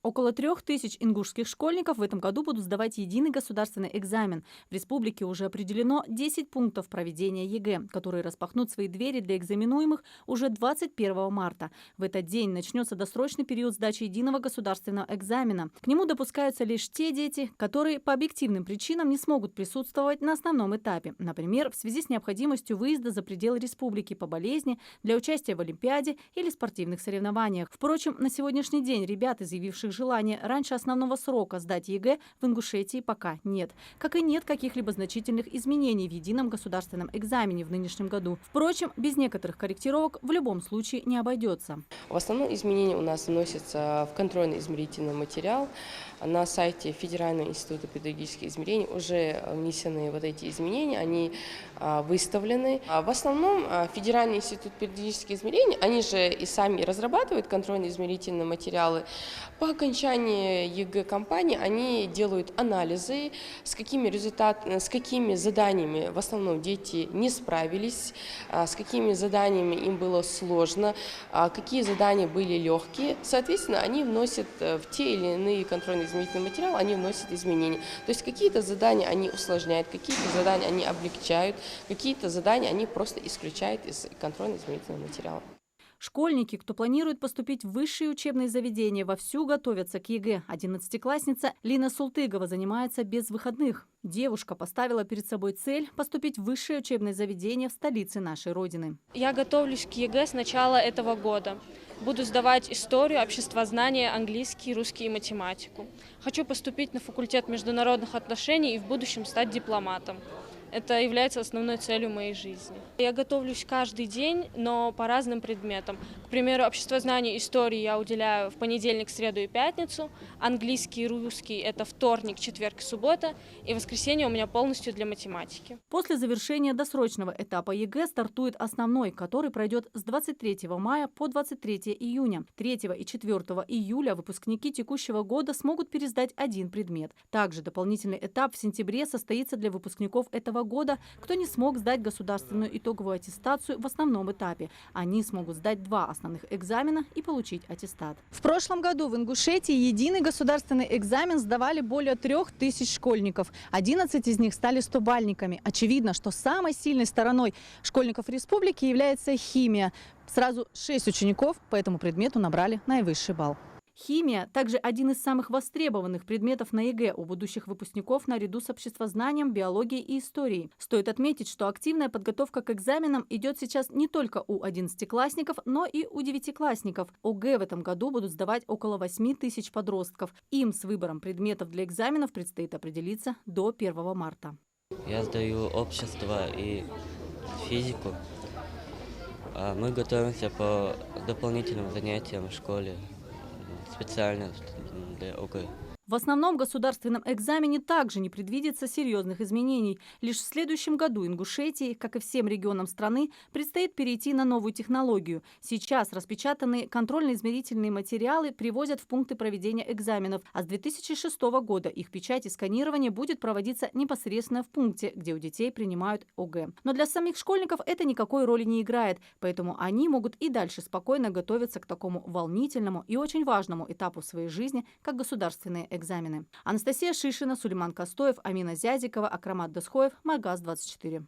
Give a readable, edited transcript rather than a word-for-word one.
Около 3000 ингушских школьников в этом году будут сдавать единый государственный экзамен. В республике уже определено 10 пунктов проведения ЕГЭ, которые распахнут свои двери для экзаменуемых уже 21 марта. В этот день начнется досрочный период сдачи единого государственного экзамена. К нему допускаются лишь те дети, которые по объективным причинам не смогут присутствовать на основном этапе. Например, в связи с необходимостью выезда за пределы республики по болезни, для участия в Олимпиаде или спортивных соревнованиях. Впрочем, на сегодняшний день ребят, изъявивших желание раньше основного срока сдать ЕГЭ, в Ингушетии пока нет. Как и нет каких-либо значительных изменений в едином государственном экзамене в нынешнем году. Впрочем, без некоторых корректировок в любом случае не обойдется. В основном изменения у нас вносятся в контрольно-измерительный материал. На сайте Федерального института педагогических измерений уже внесены вот эти изменения, они выставлены. В основном Федеральный институт педагогических измерений, они же и сами разрабатывают контрольно-измерительные материалы. По окончании ЕГЭ-кампании они делают анализы, с какими заданиями в основном дети не справились, с какими заданиями им было сложно, какие задания были легкие. Соответственно, они вносят в те или иные контрольно-измерительные материалы, они вносят изменения. То есть какие-то задания они усложняют, какие-то задания они облегчают, какие-то задания они просто исключают из контрольно-измерительного материала. Школьники, кто планирует поступить в высшие учебные заведения, вовсю готовятся к ЕГЭ. 11-классница Лина Султыгова занимается без выходных. Девушка поставила перед собой цель поступить в высшее учебное заведение в столице нашей Родины. Я готовлюсь к ЕГЭ с начала этого года. Буду сдавать историю, обществознание, английский, русский и математику. Хочу поступить на факультет международных отношений и в будущем стать дипломатом. Это является основной целью моей жизни. Я готовлюсь каждый день, но по разным предметам. К примеру, обществознание, истории я уделяю в понедельник, среду и пятницу. Английский и русский – это вторник, четверг и суббота. И воскресенье у меня полностью для математики. После завершения досрочного этапа ЕГЭ стартует основной, который пройдет с 23 мая по 23 июня. 3 и 4 июля выпускники текущего года смогут пересдать один предмет. Также дополнительный этап в сентябре состоится для выпускников этого года, кто не смог сдать государственную итоговую аттестацию в основном этапе. Они смогут сдать 2 основных экзамена и получить аттестат. В прошлом году в Ингушетии единый государственный экзамен сдавали более 3000 школьников. 11 из них стали 100-бальниками. Очевидно, что самой сильной стороной школьников республики является химия. Сразу 6 учеников по этому предмету набрали наивысший балл. Химия – также один из самых востребованных предметов на ЕГЭ у будущих выпускников наряду с обществознанием, биологией и историей. Стоит отметить, что активная подготовка к экзаменам идет сейчас не только у 11-классников, но и у 9-классников. ОГЭ в этом году будут сдавать около 8000 подростков. Им с выбором предметов для экзаменов предстоит определиться до 1 марта. Я сдаю общество и физику. Мы готовимся по дополнительным занятиям в школе. Специально для ОГЭ. В основном государственном экзамене также не предвидится серьезных изменений. Лишь в следующем году Ингушетии, как и всем регионам страны, предстоит перейти на новую технологию. Сейчас распечатанные контрольно-измерительные материалы привозят в пункты проведения экзаменов, а с 2006 года их печать и сканирование будет проводиться непосредственно в пункте, где у детей принимают ОГЭ. Но для самих школьников это никакой роли не играет, поэтому они могут и дальше спокойно готовиться к такому волнительному и очень важному этапу своей жизни, как государственные экзамены. Анастасия Шишина, Сулейман Костоев, Амина Зязикова, Акрамат Досхоев, Маргаз 24.